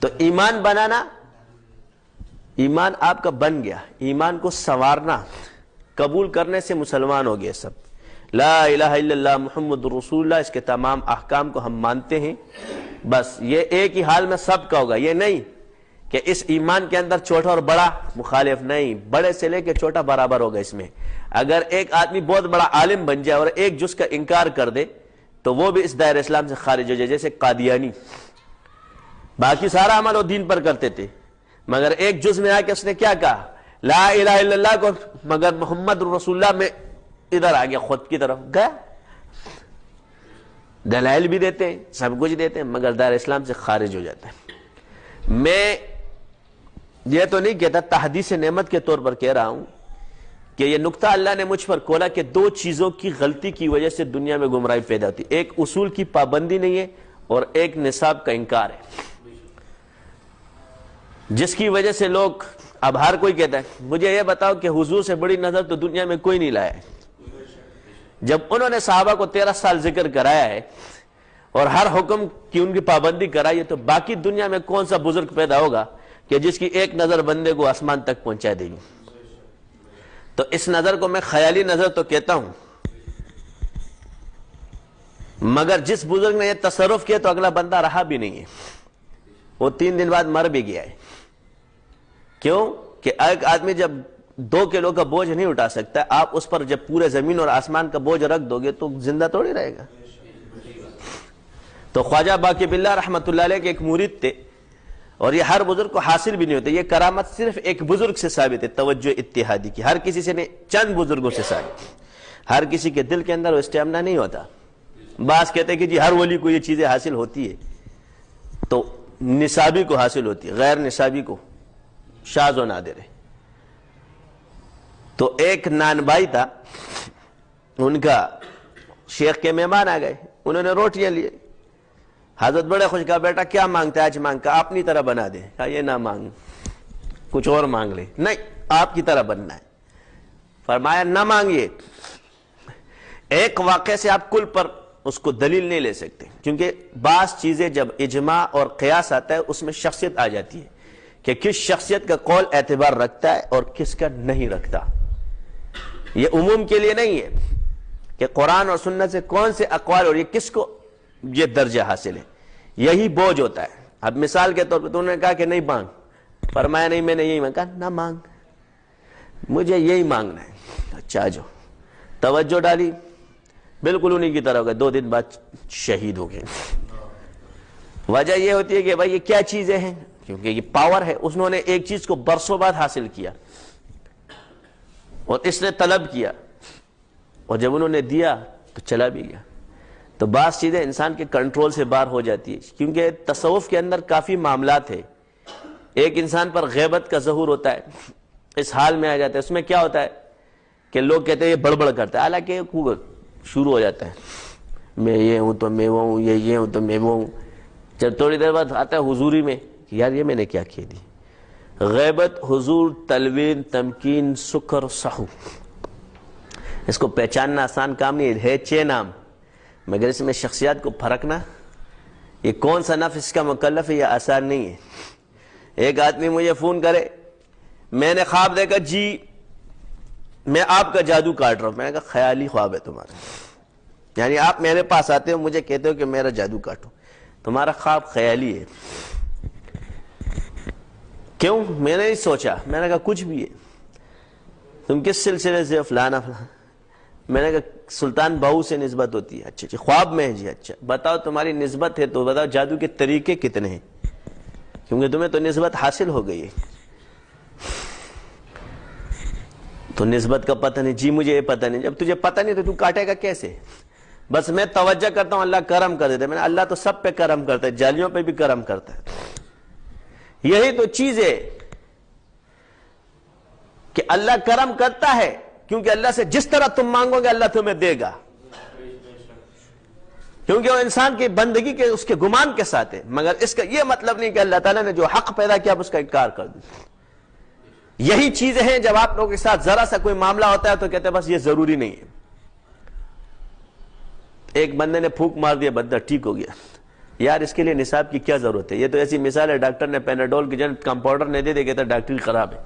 تو ایمان بنانا، ایمان آپ کا بن گیا، ایمان کو سنوارنا، قبول کرنے سے مسلمان ہو گئے سب. لا الہ الا اللہ محمد رسول اللہ، اس کے تمام احکام کو ہم مانتے ہیں. بس یہ ایک ہی حال میں سب کا ہوگا. یہ نہیں کہ اس ایمان کے اندر چھوٹا اور بڑا مخالف نہیں، بڑے سے لے کے چھوٹا برابر ہوگا اس میں. اگر ایک آدمی بہت بڑا عالم بن جائے اور ایک جز کا انکار کر دے تو وہ بھی اس دائرہ اسلام سے خارج ہو جائے. جیسے قادیانی، باقی سارا عمل وہ دین پر کرتے تھے، مگر ایک جز میں آ کے اس نے کیا کہا؟ لا الہ الا اللہ کو، مگر محمد رسول اللہ میں ادھر آ گیا، خود کی طرف گیا. دلائل بھی دیتے ہیں، سب کچھ دیتے ہیں، مگر دائرہ اسلام سے خارج ہو جاتا ہے. میں یہ تو نہیں کہتا، تحدیث نعمت کے طور پر کہہ رہا ہوں کہ یہ نقطہ اللہ نے مجھ پر کھولا کہ دو چیزوں کی غلطی کی وجہ سے دنیا میں گمراہی پیدا ہوتی. ایک اصول کی پابندی نہیں ہے اور ایک نصاب کا انکار ہے، جس کی وجہ سے لوگ، اب ہر کوئی کہتا ہے مجھے یہ بتاؤ کہ حضور سے بڑی نظر تو دنیا میں کوئی نہیں لایا ہے. جب انہوں نے صحابہ کو 13 سال ذکر کرایا ہے اور ہر حکم کی ان کی پابندی کرائی ہے، تو باقی دنیا میں کون سا بزرگ پیدا ہوگا کہ جس کی ایک نظر بندے کو آسمان تک پہنچا دے گی؟ تو اس نظر کو میں خیالی نظر تو کہتا ہوں، مگر جس بزرگ نے یہ تصرف کیا تو اگلا بندہ رہا بھی نہیں ہے، وہ 3 دن بعد مر بھی گیا ہے. کیوں کہ ایک آدمی جب 2 کلو کا بوجھ نہیں اٹھا سکتا، آپ اس پر جب پورے زمین اور آسمان کا بوجھ رکھ دو گے تو زندہ تھوڑی رہے گا. تو خواجہ باقی باللہ رحمت اللہ علیہ کے ایک مرید تھے، اور یہ ہر بزرگ کو حاصل بھی نہیں ہوتے. یہ کرامت صرف ایک بزرگ سے ثابت ہے، توجہ اتحادی کی. ہر کسی سے نہیں، چند بزرگوں سے ثابت. ہر کسی کے دل کے اندر وہ اسٹیمنا نہیں ہوتا. بعض کہتے ہیں کہ جی ہر ولی کو یہ چیزیں حاصل ہوتی ہے، تو نصابی کو حاصل ہوتی ہے، غیر نصابی کو شاذ و نادر ہے. تو ایک نان بھائی تھا، ان کا شیخ کے مہمان آ گئے، انہوں نے روٹیاں لیے. حضرت بڑے خوش، کہا بیٹا کیا مانگتا ہے آج؟ مانگ. کہا اپنی طرح بنا دے. کہا یہ نہ مانگ، کچھ اور مانگ لے. نہیں، آپ کی طرح بننا ہے. فرمایا نہ مانگیے. ایک واقعے سے آپ کل پر اس کو دلیل نہیں لے سکتے، کیونکہ بعض چیزیں جب اجماع اور قیاس آتا ہے اس میں شخصیت آ جاتی ہے کہ کس شخصیت کا قول اعتبار رکھتا ہے اور کس کا نہیں رکھتا. یہ عموم کے لیے نہیں ہے کہ قرآن اور سنت سے کون سے اقوال اور یہ کس کو یہ درجہ حاصل ہے، یہی بوجھ ہوتا ہے. اب مثال کے طور پر تو انہوں نے کہا کہ نہیں مانگ. فرمایا نہیں، میں نے یہی مانگا. نہ مانگ، مجھے یہی مانگنا ہے. اچھا جو توجہ ڈالی، بالکل انہی کی طرح ہو گئے. 2 دن بعد شہید ہو گئے. وجہ یہ ہوتی ہے کہ بھائی یہ کیا چیزیں ہیں، کیونکہ یہ پاور ہے. انہوں نے ایک چیز کو برسوں بعد حاصل کیا اور اس نے طلب کیا، اور جب انہوں نے دیا تو چلا بھی گیا. تو بعض چیزیں انسان کے کنٹرول سے باہر ہو جاتی ہے، کیونکہ تصوف کے اندر کافی معاملات ہیں. ایک انسان پر غیبت کا ظہور ہوتا ہے، اس حال میں آ جاتا ہے. اس میں کیا ہوتا ہے کہ لوگ کہتے ہیں یہ بڑبڑ کرتا ہے، حالانکہ شروع ہو جاتا ہے میں یہ ہوں تو میں وہ ہوں، یہ ہوں تو میں وہ ہوں. جب تھوڑی دیر بعد آتا ہے حضوری میں کہ یار یہ میں نے کیا کہہ دی. غیبت، حضور، تلوین، تمکین، سکر، سہو، اس کو پہچاننا آسان کام نہیں ہے. 6 نام، مگر اس میں شخصیات کو پھرکنا، یہ کون سا نفس اس کا مکلف ہے، یہ آسان نہیں ہے. ایک آدمی مجھے فون کرے، میں نے خواب دیکھا جی میں آپ کا جادو کاٹ رہا ہوں. میں نے کہا خیالی خواب ہے تمہارا، یعنی آپ میرے پاس آتے ہو مجھے کہتے ہو کہ میرا جادو کاٹو، تمہارا خواب خیالی ہے. کیوں؟ میں نے نہیں سوچا. میں نے کہا کچھ بھی ہے. تم کس سلسلے سے؟ فلانا فلانا. میں نے کہا سلطان باہو سے نسبت ہوتی ہے. اچھا اچھا، خواب میں ہے جی. اچھا بتاؤ تمہاری نسبت ہے تو بتاؤ جادو کے طریقے کتنے ہیں، کیونکہ تمہیں تو نسبت حاصل ہو گئی ہے. تو نسبت کا پتہ نہیں جی، مجھے یہ پتہ نہیں. جب تجھے پتہ نہیں تو تو کاٹے گا کیسے؟ بس میں توجہ کرتا ہوں اللہ کرم کر دیتا ہے. میں نے اللہ تو سب پہ کرم کرتا ہے، جالیوں پہ بھی کرم کرتا ہے. یہی تو چیز ہے کہ اللہ کرم کرتا ہے، کیونکہ اللہ سے جس طرح تم مانگو گے اللہ تمہیں دے گا، کیونکہ وہ انسان کی بندگی کے اس کے گمان کے ساتھ ہے. مگر اس کا یہ مطلب نہیں کہ اللہ تعالیٰ نے جو حق پیدا کیا اب اس کا انکار کر دیں. یہی چیزیں ہیں جب آپ لوگوں کے ساتھ ذرا سا کوئی معاملہ ہوتا ہے تو کہتے ہیں بس یہ ضروری نہیں ہے. ایک بندے نے پھونک مار دیا، بندہ ٹھیک ہو گیا. یار اس کے لیے نصاب کی کیا ضرورت ہے؟ یہ تو ایسی مثال ہے ڈاکٹر نے پیناڈول کی جن کمپاؤڈر نے دے دے کہتا ڈاکٹری خراب ہے.